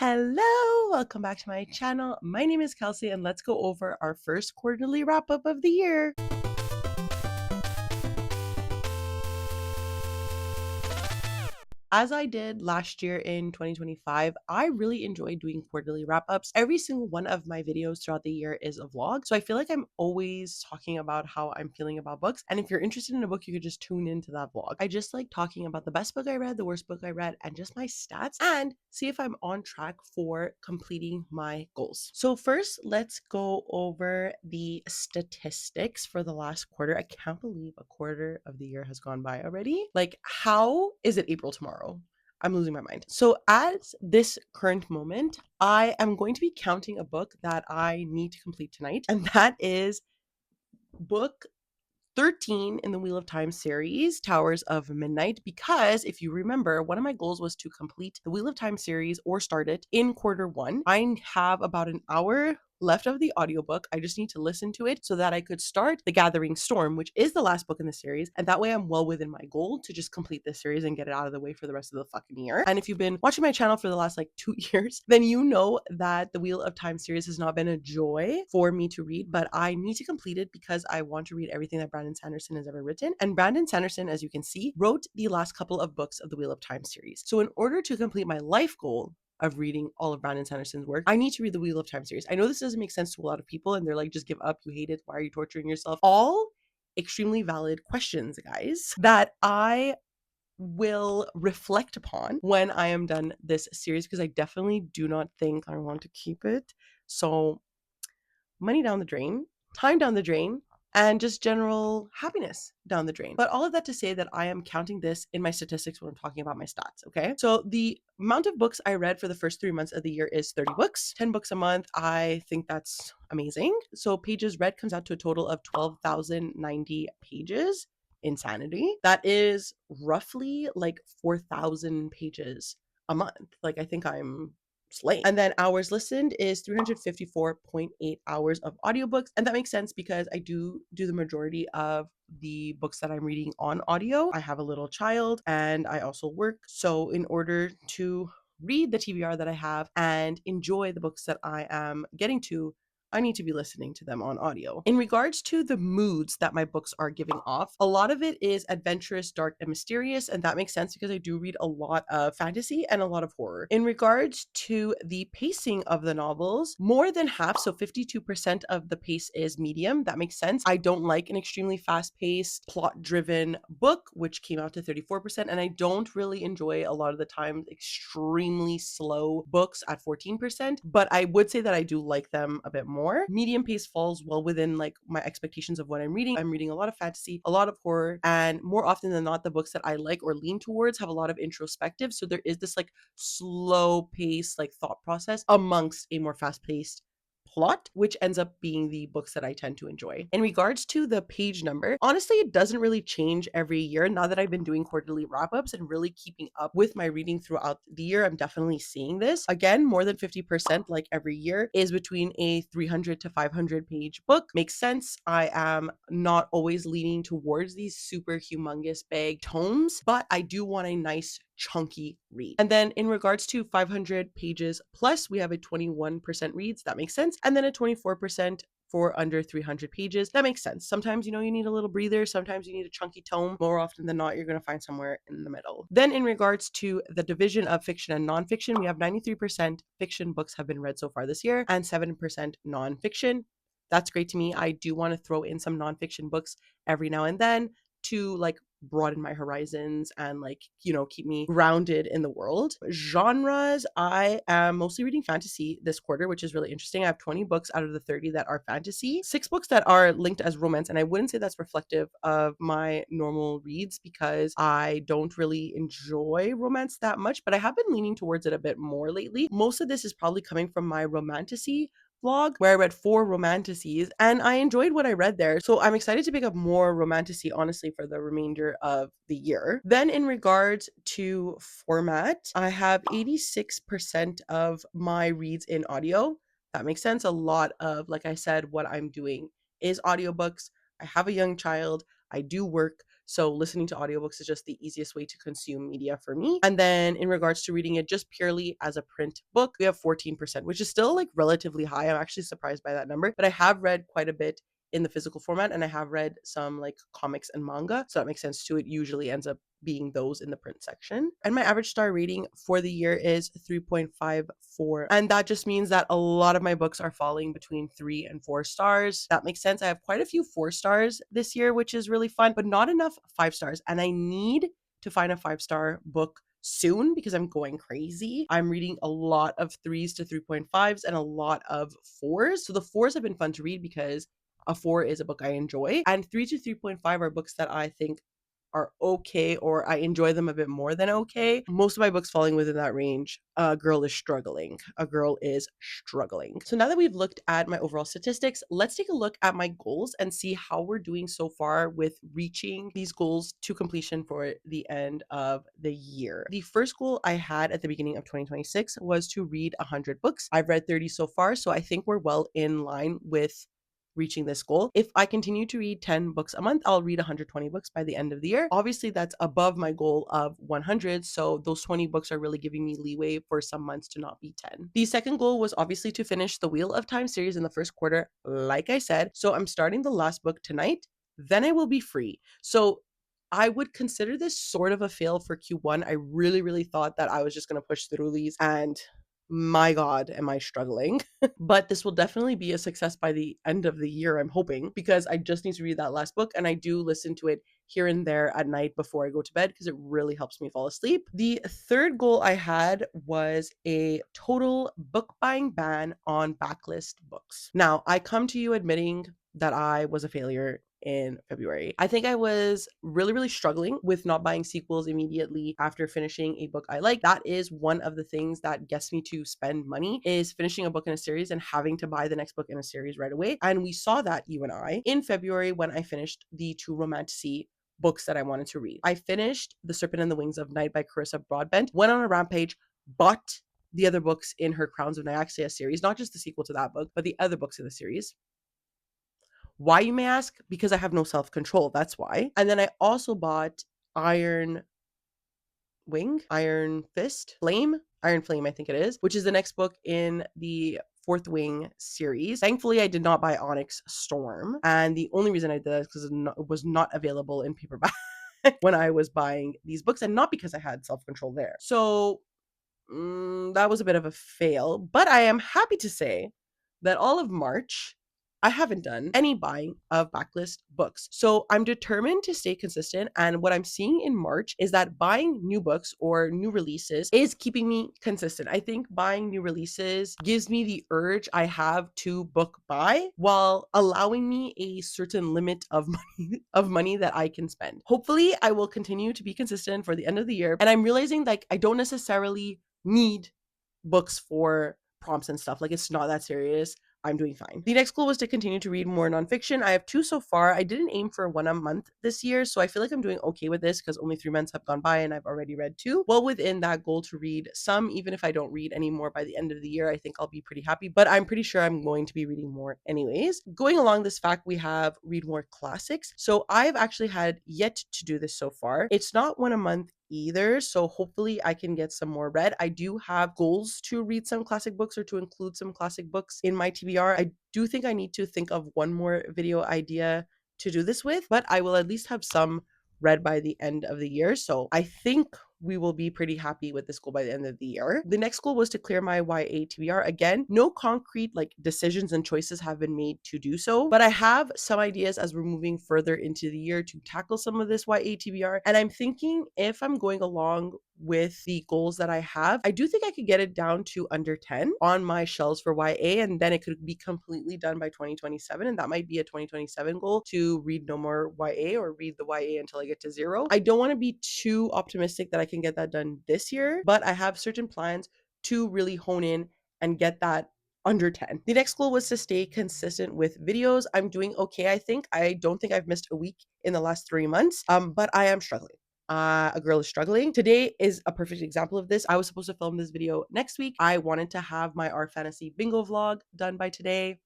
Hello, welcome back to my channel. My name is Kelsey, and let's go over our first quarterly wrap up of the year. As I did last year in 2025, I really enjoy doing quarterly wrap ups. Every single one of my videos throughout the year is a vlog. So I feel like I'm always talking about how I'm feeling about books. And if you're interested in a book, you could just tune into that vlog. I just like talking about the best book I read, the worst book I read, and just my stats and see if I'm on track for completing my goals. So, first, let's go over the statistics for the last quarter. I can't believe a quarter of the year has gone by already. Like, how is it April tomorrow? I'm losing my mind. So, at this current moment, I am going to be counting a book that I need to complete tonight, and that is book 13 in the Wheel of Time series, Towers of Midnight, because if you remember, one of my goals was to complete the Wheel of Time series or start it in quarter one. I have about an hour left of the audiobook. I just need to listen to it so that I could start The Gathering Storm, which is the last book in the series. And that way I'm well within my goal to just complete this series and get it out of the way for the rest of the fucking year. And if you've been watching my channel for the last like 2 years, then you know that the Wheel of Time series has not been a joy for me to read, but I need to complete it because I want to read everything that Brandon Sanderson has ever written. And Brandon Sanderson, as you can see, wrote the last couple of books of the Wheel of Time series. So in order to complete my life goal of reading all of Brandon Sanderson's work, I need to read the Wheel of Time series. I know this doesn't make sense to a lot of people and they're like, just give up, you hate it, why are you torturing yourself? All extremely valid questions, guys, that I will reflect upon when I am done this series because I definitely do not think I want to keep it. So, money down the drain, time down the drain, and just general happiness down the drain. But all of that to say that I am counting this in my statistics when I'm talking about my stats, okay? So the amount of books I read for the first 3 months of the year is 30 books, 10 books a month. I think that's amazing. So pages read comes out to a total of 12,090 pages. Insanity. That is roughly like 4,000 pages a month. Like, I think I'm slaying. And then hours listened is 354.8 hours of audiobooks. And that makes sense because I do the majority of the books that I'm reading on audio. I have a little child and I also work. So in order to read the TBR that I have and enjoy the books that I am getting to, I need to be listening to them on audio. In regards to the moods that my books are giving off, a lot of it is adventurous, dark, and mysterious. And that makes sense because I do read a lot of fantasy and a lot of horror. In regards to the pacing of the novels, more than half, so 52% of the pace is medium. That makes sense. I don't like an extremely fast paced, plot driven book, which came out to 34%. And I don't really enjoy a lot of the time extremely slow books at 14%. But I would say that I do like them a bit more. Medium pace falls well within like my expectations of what I'm reading. I'm reading a lot of fantasy, a lot of horror, and more often than not, the books that I like or lean towards have a lot of introspective. So there is this like slow pace, like thought process amongst a more fast paced plot, which ends up being the books that I tend to enjoy. In regards to the page number, honestly, it doesn't really change every year. Now that I've been doing quarterly wrap ups and really keeping up with my reading throughout the year, I'm definitely seeing this. Again, more than 50%, like every year, is between a 300 to 500 page book. Makes sense. I am not always leaning towards these super humongous big tomes, but I do want a nice chunky read. And then in regards to 500 pages plus, we have a 21% reads. That makes sense. And then a 24% for under 300 pages. That makes sense. Sometimes, you need a little breather. Sometimes you need a chunky tome. More often than not, you're going to find somewhere in the middle. Then in regards to the division of fiction and nonfiction, we have 93% fiction books have been read so far this year and 7% nonfiction. That's great to me. I do want to throw in some nonfiction books every now and then to like broaden my horizons and like, keep me grounded in the world. Genres, I am mostly reading fantasy this quarter, which is really interesting. I have 20 books out of the 30 that are fantasy, 6 books that are linked as romance. And I wouldn't say that's reflective of my normal reads because I don't really enjoy romance that much, but I have been leaning towards it a bit more lately. Most of this is probably coming from my romantasy vlog where I read 4 romantasies and I enjoyed what I read there. So I'm excited to pick up more romantasy, honestly, for the remainder of the year. Then in regards to format, I have 86% of my reads in audio. That makes sense. A lot of, like I said, what I'm doing is audiobooks. I have a young child. I do work. So listening to audiobooks is just the easiest way to consume media for me. And then in regards to reading it just purely as a print book, we have 14%, which is still like relatively high. I'm actually surprised by that number, but I have read quite a bit in the physical format, and I have read some like comics and manga, so that makes sense too. It usually ends up being those in the print section. And my average star rating for the year is 3.54. And that just means that a lot of my books are falling between 3 and 4 stars. That makes sense. I have quite a few 4 stars this year, which is really fun, but not enough 5 stars. And I need to find a 5 star book soon because I'm going crazy. I'm reading a lot of 3s to 3.5s and a lot of 4s. So the 4s have been fun to read because a 4 is a book I enjoy, and 3 to 3.5 are books that I think are okay, or I enjoy them a bit more than okay. Most of my books falling within that range. A girl is struggling. A girl is struggling. So now that we've looked at my overall statistics, let's take a look at my goals and see how we're doing so far with reaching these goals to completion for the end of the year. The first goal I had at the beginning of 2026 was to read 100 books. I've read 30 so far, so I think we're well in line with reaching this goal. If I continue to read 10 books a month, I'll read 120 books by the end of the year. Obviously, that's above my goal of 100. So those 20 books are really giving me leeway for some months to not be 10. The second goal was obviously to finish the Wheel of Time series in the first quarter, like I said. So I'm starting the last book tonight. Then I will be free. So I would consider this sort of a fail for Q1. I really, really thought that I was just going to push through these, and my God, am I struggling? But this will definitely be a success by the end of the year, I'm hoping, because I just need to read that last book, and I do listen to it here and there at night before I go to bed because it really helps me fall asleep. The third goal I had was a total book buying ban on backlist books. Now, I come to you admitting that I was a failure in February. I think I was really, really struggling with not buying sequels immediately after finishing a book I like. That is one of the things that gets me to spend money, is finishing a book in a series and having to buy the next book in a series right away. And we saw that, you and I, in February when I finished the two Romantasy books that I wanted to read. I finished The Serpent and the Wings of Night by Carissa Broadbent, went on a rampage, bought the other books in her Crowns of Nyaxia series, not just the sequel to that book, but the other books in the series. Why, you may ask? Because I have no self-control. That's why. And then I also bought Iron Flame, I think it is, which is the next book in the Fourth Wing series. Thankfully, I did not buy Onyx Storm. And the only reason I did that is because it was not available in paperback when I was buying these books, and not because I had self-control there. So that was a bit of a fail, but I am happy to say that all of March, I haven't done any buying of backlist books. So I'm determined to stay consistent. And what I'm seeing in March is that buying new books or new releases is keeping me consistent. I think buying new releases gives me the urge I have to book buy while allowing me a certain limit of money that I can spend. Hopefully, I will continue to be consistent for the end of the year. And I'm realizing like I don't necessarily need books for prompts and stuff. Like, it's not that serious. I'm doing fine. The next goal was to continue to read more nonfiction. I have 2 so far. I didn't aim for 1 a month this year, so I feel like I'm doing okay with this because only 3 months have gone by and I've already read 2. Well within that goal to read some, even if I don't read any more by the end of the year, I think I'll be pretty happy, but I'm pretty sure I'm going to be reading more anyways. Going along this fact, we have read more classics. So I've actually had yet to do this so far. It's not 1 a month either, so hopefully I can get some more read. I do have goals to read some classic books or to include some classic books in my TBR. I do think I need to think of one more video idea to do this with, but I will at least have some read by the end of the year. So I think we will be pretty happy with this goal by the end of the year. The next goal was to clear my YA TBR. Again, no concrete like decisions and choices have been made to do so, but I have some ideas as we're moving further into the year to tackle some of this YA TBR. And I'm thinking if I'm going along with the goals that I have, I do think I could get it down to under 10 on my shelves for YA, and then it could be completely done by 2027. And that might be a 2027 goal, to read no more YA or read the YA until I get to 0. I don't want to be too optimistic that I can get that done this year, but I have certain plans to really hone in and get that under 10. The next goal was to stay consistent with videos. I'm doing okay, I think. I don't think I've missed a week in the last 3 months, but I am struggling. A girl is struggling. Today is a perfect example of this. I was supposed to film this video next week. I wanted to have my R Fantasy bingo vlog done by today.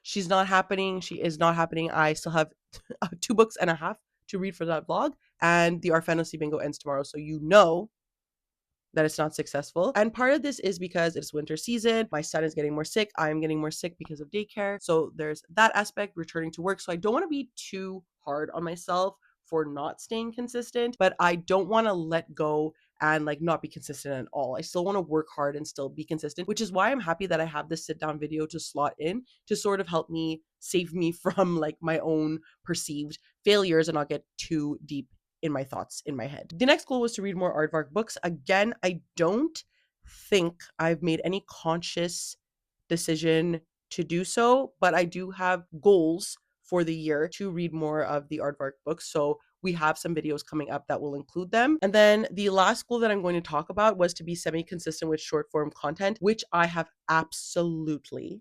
She's not happening. She is not happening. I still have 2 books and a half to read for that vlog, and the Our Fantasy Bingo ends tomorrow, so you know that it's not successful. And part of this is because it's winter season. My son is getting more sick. I'm getting more sick because of daycare. So there's that aspect, returning to work. So I don't want to be too hard on myself for not staying consistent, but I don't want to let go and like not be consistent at all. I still want to work hard and still be consistent, which is why I'm happy that I have this sit down video to slot in to sort of help me save me from like my own perceived failures and not get too deep in my thoughts in my head. The next goal was to read more aardvark books. Again, I don't think I've made any conscious decision to do so, but I do have goals for the year to read more of the aardvark books. So we have some videos coming up that will include them. And then the last goal that I'm going to talk about was to be semi-consistent with short form content, which I have absolutely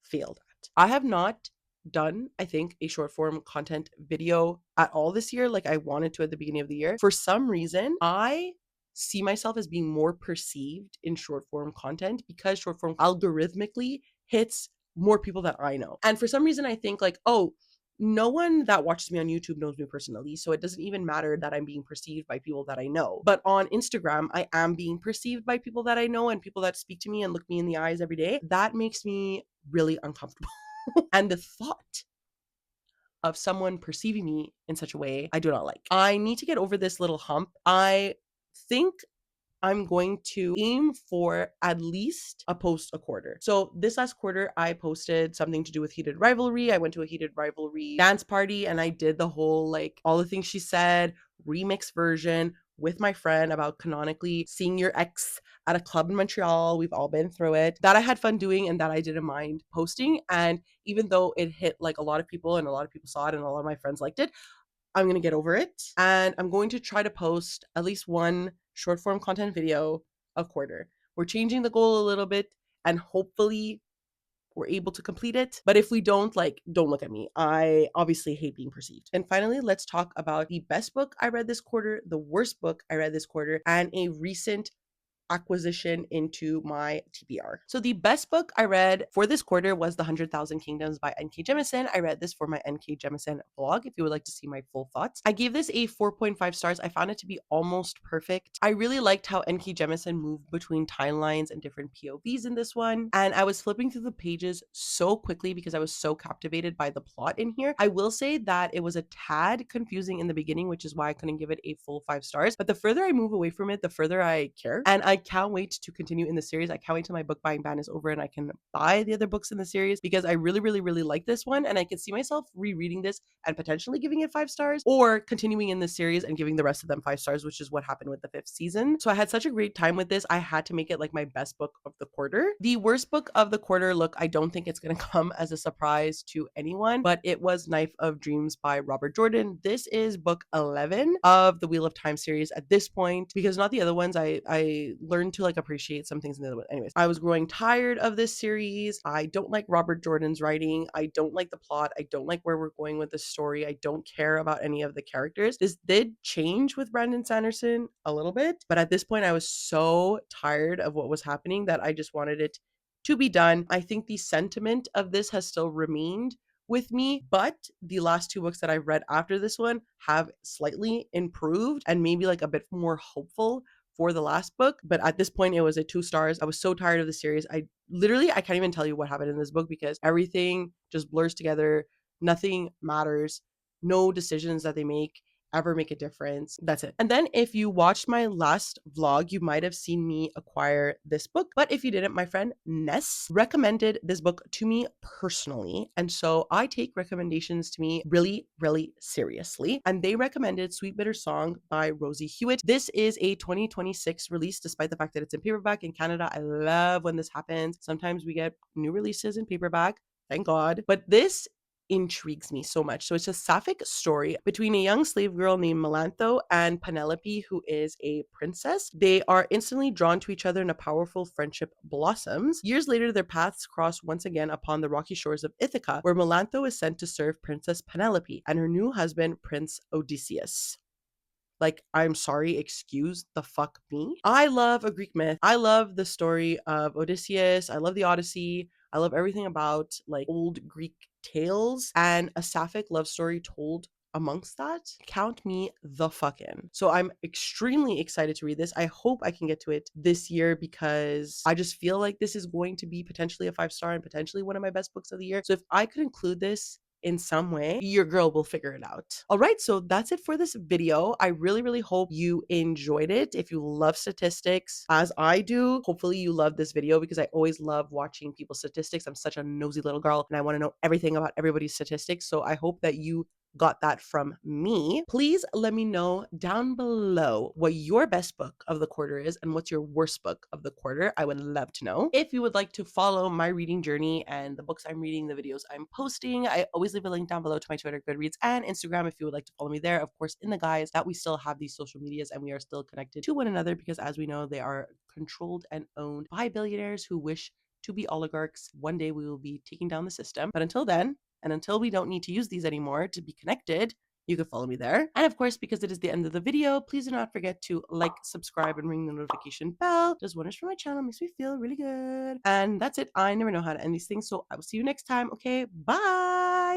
failed at. I have not done, I think, a short form content video at all this year like I wanted to at the beginning of the year. For some reason, I see myself as being more perceived in short form content because short form algorithmically hits more people that I know. And for some reason, I think like, oh, no one that watches me on YouTube knows me personally. So it doesn't even matter that I'm being perceived by people that I know. But on Instagram, I am being perceived by people that I know and people that speak to me and look me in the eyes every day. That makes me really uncomfortable. And the thought of someone perceiving me in such a way, I do not like. I need to get over this little hump. I think I'm going to aim for at least a post a quarter. So this last quarter, I posted something to do with Heated Rivalry. I went to a Heated Rivalry dance party and I did the whole like all the things she said remix version with my friend about canonically seeing your ex at a club in Montreal. We've all been through it. That I had fun doing and that I didn't mind posting. And even though it hit like a lot of people and a lot of people saw it and a lot of my friends liked it, I'm going to get over it. And I'm going to try to post at least one short form content video a quarter. We're changing the goal a little bit and hopefully we're able to complete it. But if we don't, like, don't look at me. I obviously hate being perceived. And finally, let's talk about the best book I read this quarter, the worst book I read this quarter, and a recent acquisition into my TBR. So the best book I read for this quarter was The 100,000 Kingdoms by N.K. Jemisin. I read this for my N.K. Jemisin vlog if you would like to see my full thoughts. I gave this a 4.5 stars. I found it to be almost perfect. I really liked how N.K. Jemisin moved between timelines and different POVs in this one. And I was flipping through the pages so quickly because I was so captivated by the plot in here. I will say that it was a tad confusing in the beginning, which is why I couldn't give it a full 5 stars. But the further I move away from it, the further I care. And I can't wait to continue in the series. I can't wait till my book buying ban is over and I can buy the other books in the series because I really, really, really like this one. And I could see myself rereading this and potentially giving it 5 stars or continuing in the series and giving the rest of them 5 stars, which is what happened with the 5th season. So I had such a great time with this. I had to make it like my best book of the quarter. The worst book of the quarter, look, I don't think it's going to come as a surprise to anyone, but it was Knife of Dreams by Robert Jordan. This is book 11 of the Wheel of Time series at this point because not the other ones. I learned to like appreciate some things in the other one. Anyways, I was growing tired of this series. I don't like Robert Jordan's writing. I don't like the plot. I don't like where we're going with the story. I don't care about any of the characters. This did change with Brandon Sanderson a little bit, but at this point I was so tired of what was happening that I just wanted it to be done. I think the sentiment of this has still remained with me, but the last 2 books that I've read after this one have slightly improved and maybe like a bit more hopeful for the last book. But at this point, it was a 2 stars. I was so tired of the series. I can't even tell you what happened in this book because everything just blurs together. Nothing matters. No decisions that they make ever make a difference. That's it. And then if you watched my last vlog, you might have seen me acquire this book. But if you didn't, my friend Ness recommended this book to me personally. And so I take recommendations to me really, really seriously. And they recommended Sweet Bitter Song by Rosie Hewitt. This is a 2026 release, despite the fact that it's in paperback in Canada. I love when this happens. Sometimes we get new releases in paperback. Thank God. But this intrigues me so much. So it's a sapphic story between a young slave girl named Melantho and Penelope, who is a princess. They are instantly drawn to each other and a powerful friendship blossoms. Years later, their paths cross once again upon the rocky shores of Ithaca, where Melantho is sent to serve Princess Penelope and her new husband, Prince Odysseus. Like, I'm sorry, excuse the fuck me. I love a Greek myth. I love the story of Odysseus. I love the Odyssey. I love everything about like old Greek tales and a sapphic love story told amongst that. Count me the fuck in. So I'm extremely excited to read this. I hope I can get to it this year because I just feel like this is going to be potentially a 5 star and potentially one of my best books of the year. So if I could include this in some way, your girl will figure it out. All right, so that's it for this video. I really, really hope you enjoyed it. If you love statistics, as I do, hopefully you love this video because I always love watching people's statistics. I'm such a nosy little girl and I want to know everything about everybody's statistics. So I hope that you got that from me. Please let me know down below what your best book of the quarter is and what's your worst book of the quarter. I would love to know. If you would like to follow my reading journey and the books I'm reading, the videos I'm posting, I always leave a link down below to my Twitter, Goodreads, and Instagram if you would like to follow me there. Of course, in the guise that we still have these social medias and we are still connected to one another because as we know, they are controlled and owned by billionaires who wish to be oligarchs. One day we will be taking down the system. But until then, and until we don't need to use these anymore to be connected, you can follow me there. And of course, because it is the end of the video, please do not forget to like, subscribe, and ring the notification bell. Does wonders for my channel, makes me feel really good. And that's it. I never know how to end these things, so I will see you next time. Okay, bye.